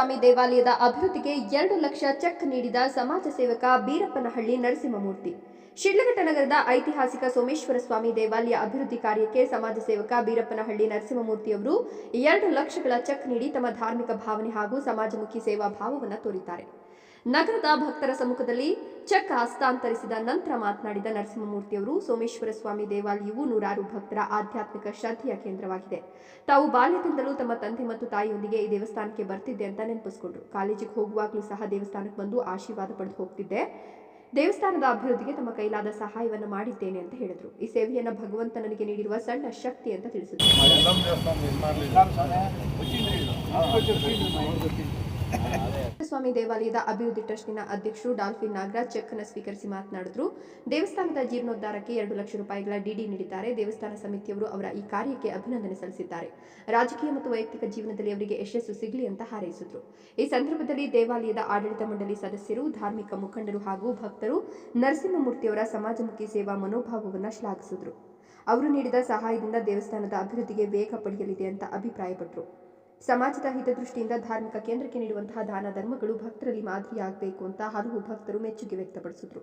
ಸ್ವಾಮಿ ದೇವಾಲಯದ ಅಭಿವೃದ್ಧಿಗೆ 2 ಲಕ್ಷ ಚೆಕ್ ನೀಡಿದ ಸಮಾಜ ಸೇವಕ ಬೀರಪ್ಪನಹಳ್ಳಿ ನರಸಿಂಹಮೂರ್ತಿ. ಶಿಡ್ಲಘಟ್ಟ ನಗರದ ಐತಿಹಾಸಿಕ ಸೋಮೇಶ್ವರ ಸ್ವಾಮಿ ದೇವಾಲಯ ಅಭಿವೃದ್ಧಿ ಕಾರ್ಯಕ್ಕೆ ಸಮಾಜ ಸೇವಕ ಬೀರಪ್ಪನಹಳ್ಳಿ ನರಸಿಂಹಮೂರ್ತಿ ಅವರು 2 ಲಕ್ಷಗಳ ಚೆಕ್ ನೀಡಿ ತಮ್ಮ ಧಾರ್ಮಿಕ ಭಾವನೆ ಹಾಗೂ ಸಮಾಜಮುಖಿ ಸೇವಾ ಭಾವವನ್ನು ತೋರಿದ್ದಾರೆ. ನಗರದ ಭಕ್ತರ ಸಮ್ಮುಖದಲ್ಲಿ ಚೆಕ್ ಹಸ್ತಾಂತರಿಸಿದ ನಂತರ ಮಾತನಾಡಿದ ನರಸಿಂಹಮೂರ್ತಿ ಅವರು, ಸೋಮೇಶ್ವರ ಸ್ವಾಮಿ ದೇವಾಲಯವು ನೂರಾರು ಭಕ್ತರ ಆಧ್ಯಾತ್ಮಿಕ ಶ್ರದ್ಧೆಯ ಕೇಂದ್ರವಾಗಿದೆ. ತಾವು ಬಾಲ್ಯದಿಂದಲೂ ತಮ್ಮ ತಂದೆ ಮತ್ತು ತಾಯಿಯೊಂದಿಗೆ ಈ ದೇವಸ್ಥಾನಕ್ಕೆ ಬರ್ತಿದ್ದೆ ಅಂತ ನೆನಪಿಸಿಕೊಂಡ್ರು. ಕಾಲೇಜಿಗೆ ಹೋಗುವಾಗಲೂ ಸಹ ದೇವಸ್ಥಾನಕ್ಕೆ ಬಂದು ಆಶೀರ್ವಾದ ಪಡೆದು ಹೋಗ್ತಿದ್ದೆ. ದೇವಸ್ಥಾನದ ಅಭಿವೃದ್ಧಿಗೆ ತಮ್ಮ ಕೈಲಾದ ಸಹಾಯವನ್ನು ಮಾಡಿದ್ದೇನೆ ಅಂತ ಹೇಳಿದರು. ಈ ಸೇವೆಯನ್ನು ಭಗವಂತ ನನಗೆ ನೀಡಿರುವ ಸಣ್ಣ ಶಕ್ತಿ ಅಂತ ತಿಳಿಸಿದರು. ಸ್ವಾಮಿ ದೇವಾಲಯದ ಅಭಿವೃದ್ಧಿ ಟ್ರಸ್ಟಿನ ಅಧ್ಯಕ್ಷರು ಡಾಲ್ಫಿನ್ ನಾಗರಾಜ್ ಚೆಕ್ ಅನ್ನು ಸ್ವೀಕರಿಸಿ ಮಾತನಾಡಿದರು. ದೇವಸ್ಥಾನದ ಜೀರ್ಣೋದ್ಧಾರಕ್ಕೆ 2 ಲಕ್ಷ ರೂಪಾಯಿಗಳ ಡಿಡಿ ನೀಡಿದ್ದಾರೆ. ದೇವಸ್ಥಾನ ಸಮಿತಿಯವರು ಅವರ ಈ ಕಾರ್ಯಕ್ಕೆ ಅಭಿನಂದನೆ ಸಲ್ಲಿಸಿದ್ದಾರೆ. ರಾಜಕೀಯ ಮತ್ತು ವೈಯಕ್ತಿಕ ಜೀವನದಲ್ಲಿ ಅವರಿಗೆ ಯಶಸ್ಸು ಸಿಗಲಿ ಅಂತ ಹಾರೈಸಿದರು. ಈ ಸಂದರ್ಭದಲ್ಲಿ ದೇವಾಲಯದ ಆಡಳಿತ ಮಂಡಳಿ ಸದಸ್ಯರು, ಧಾರ್ಮಿಕ ಮುಖಂಡರು ಹಾಗೂ ಭಕ್ತರು ನರಸಿಂಹಮೂರ್ತಿಯವರ ಸಮಾಜಮುಖಿ ಸೇವಾ ಮನೋಭಾವವನ್ನು ಶ್ಲಾಘಿಸಿದರು. ಅವರು ನೀಡಿದ ಸಹಾಯದಿಂದ ದೇವಸ್ಥಾನದ ಅಭಿವೃದ್ಧಿಗೆ ವೇಗ ಪಡೆಯಲಿದೆ ಅಂತ ಅಭಿಪ್ರಾಯಪಟ್ಟರು. ಸಮಾಜದ ಹಿತದೃಷ್ಟಿಯಿಂದ ಧಾರ್ಮಿಕ ಕೇಂದ್ರಕ್ಕೆ ನೀಡುವಂತಹ ದಾನ ಧರ್ಮಗಳು ಭಕ್ತರಲ್ಲಿ ಮಾದರಿಯಾಗಬೇಕು ಅಂತ ಹಲವು ಭಕ್ತರು ಮೆಚ್ಚುಗೆ ವ್ಯಕ್ತಪಡಿಸಿದರು.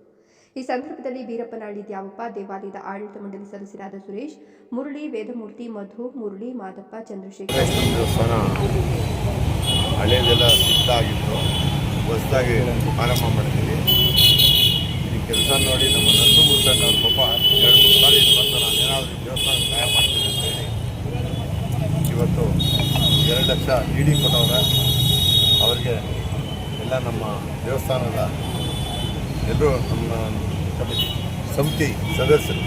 ಈ ಸಂದರ್ಭದಲ್ಲಿ ಬೀರಪ್ಪನಹಳ್ಳಿ ದ್ಯಾವಪ್ಪ, ದೇವಾಲಯದ ಆಡಳಿತ ಮಂಡಳಿ ಸದಸ್ಯರಾದ ಸುರೇಶ್, ಮುರಳಿ, ವೇದಮೂರ್ತಿ, ಮಧು, ಮುರಳಿ, ಮಾದಪ್ಪ, ಚಂದ್ರಶೇಖರ್ ಹಳೆಯದೆಲ್ಲ ಸಿದ್ಧಾಗಿತ್ತು, ಹೊಸದಾಗಿ ಆರಂಭ ಮಾಡಿದ್ದೀವಿ. ಈ ಕೆಲಸ ನೋಡಿ ನಮ್ಮ ನರಸಿಂಹಮೂರ್ತಿ ಅವ್ರ ಪಾಪ 2-3 ಸಾರಿ ಬಂದು ನಾನು ಏನಾದರೂ ದೇವಸ್ಥಾನ ಸಹಾಯ ಮಾಡ್ತೀನಿ ಅಂತ ಹೇಳಿ ಇವತ್ತು 2 ಲಕ್ಷ ಡಿ ಕೊಟ್ಟವ್ರೆ. ಅವರಿಗೆ ಎಲ್ಲ ನಮ್ಮ ದೇವಸ್ಥಾನದ ಎಲ್ಲರೂ ನಮ್ಮ ಸಮಿತಿ ಸದಸ್ಯರು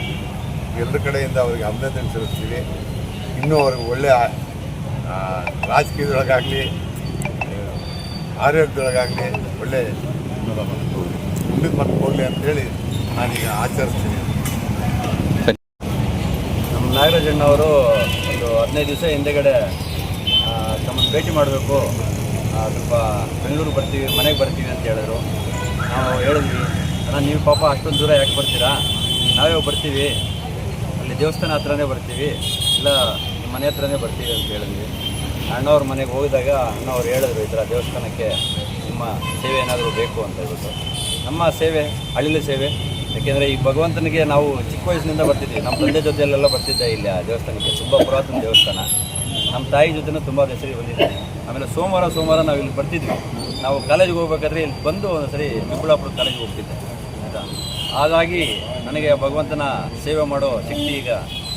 ಎಲ್ಲರ ಕಡೆಯಿಂದ ಅವರಿಗೆ ಅಭಿನಂದನೆ ಸಲ್ಲಿಸ್ತೀವಿ. ಇನ್ನೂ ಅವ್ರಿಗೆ ಒಳ್ಳೆಯ ರಾಜಕೀಯದೊಳಗಾಗಲಿ ಆರೋಗ್ಯದೊಳಗಾಗಲಿ ಒಳ್ಳೆ ಮುಂದಿನ ಮಟ್ಟಕ್ಕೆ ಹೋಗಲಿ ಅಂತೇಳಿ ನಾನೀಗ ಆಚರಿಸ್ತೀನಿ. ನಮ್ಮ ನಾಗರಾಜಣ್ಣವರು ಒಂದು 15 ದಿವಸ ಹಿಂದೆಗಡೆ ತಮ್ಮನ್ನು ಭೇಟಿ ಮಾಡಬೇಕು, ಸ್ವಲ್ಪ ಬೆಂಗಳೂರು ಬರ್ತೀವಿ, ಮನೆಗೆ ಬರ್ತೀವಿ ಅಂತ ಹೇಳಿದ್ರು. ನಾವು ಹೇಳಿದ್ವಿ, ಅಣ್ಣ ನೀವು ಪಾಪ ಅಷ್ಟೊಂದು ದೂರ ಯಾಕೆ ಬರ್ತೀರಾ, ನಾವೇ ಬರ್ತೀವಿ, ಅಲ್ಲಿ ದೇವಸ್ಥಾನ ಹತ್ರನೇ ಬರ್ತೀವಿ, ಇಲ್ಲ ನಿಮ್ಮ ಮನೆ ಹತ್ರನೇ ಬರ್ತೀವಿ ಅಂತ ಹೇಳಿದ್ವಿ. ಅಣ್ಣವ್ರ ಮನೆಗೆ ಹೋಗಿದಾಗ ಅಣ್ಣವ್ರು ಹೇಳಿದ್ರು, ಈ ಥರ ದೇವಸ್ಥಾನಕ್ಕೆ ನಿಮ್ಮ ಸೇವೆ ಏನಾದರೂ ಬೇಕು ಅಂತ ಹೇಳ್ಬಿಟ್ಟು. ನಮ್ಮ ಸೇವೆ ಹಳ್ಳಿಲಿ ಸೇವೆ, ಯಾಕೆಂದರೆ ಈ ಭಗವಂತನಿಗೆ ನಾವು ಚಿಕ್ಕ ವಯಸ್ಸಿನಿಂದ ಬರ್ತಿದ್ವಿ. ನಮ್ಮ ತಂದೆ ಜೊತೆಯಲ್ಲೆಲ್ಲ ಬರ್ತಿದ್ದೆ ಇಲ್ಲಿ ಆ ದೇವಸ್ಥಾನಕ್ಕೆ. ತುಂಬ ಪುರಾತನ ದೇವಸ್ಥಾನ. ನಮ್ಮ ತಾಯಿ ಜೊತೆನೂ ತುಂಬ ಹೆಸರಿಗೆ ಬಂದಿದ್ದೆ. ಆಮೇಲೆ ಸೋಮವಾರ ನಾವು ಇಲ್ಲಿ ಬರ್ತಿದ್ವಿ. ನಾವು ಕಾಲೇಜಿಗೆ ಹೋಗ್ಬೇಕಾದ್ರೆ ಇಲ್ಲಿ ಬಂದು ಒಂದ್ಸರಿ ಚಿಕ್ಕಬಳ್ಳಾಪುರ ಕಾಲೇಜಿಗೆ ಹೋಗ್ತಿದ್ದೆ ಆಯಿತಾ. ಹಾಗಾಗಿ ನನಗೆ ಭಗವಂತನ ಸೇವೆ ಮಾಡೋ ಶಕ್ತಿ ಈಗ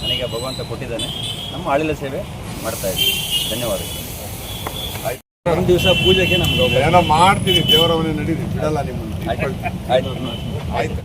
ನನಗೆ ಭಗವಂತ ಕೊಟ್ಟಿದ್ದಾನೆ. ನಮ್ಮ ಹಳ್ಳಿಲ ಸೇವೆ ಮಾಡ್ತಾಯಿದ್ವಿ. ಧನ್ಯವಾದಗಳು. ಒಂದು ದಿವಸ ಪೂಜೆಗೆ ನಮ್ಗೆ ಏನೋ ಮಾಡ್ತೀವಿ, ದೇವರ ಮನೆ ನಡೀರಿ, ಬಿಡಲ್ಲ ನಿಮ್ಮನ್ನು. ಆಯ್ತು.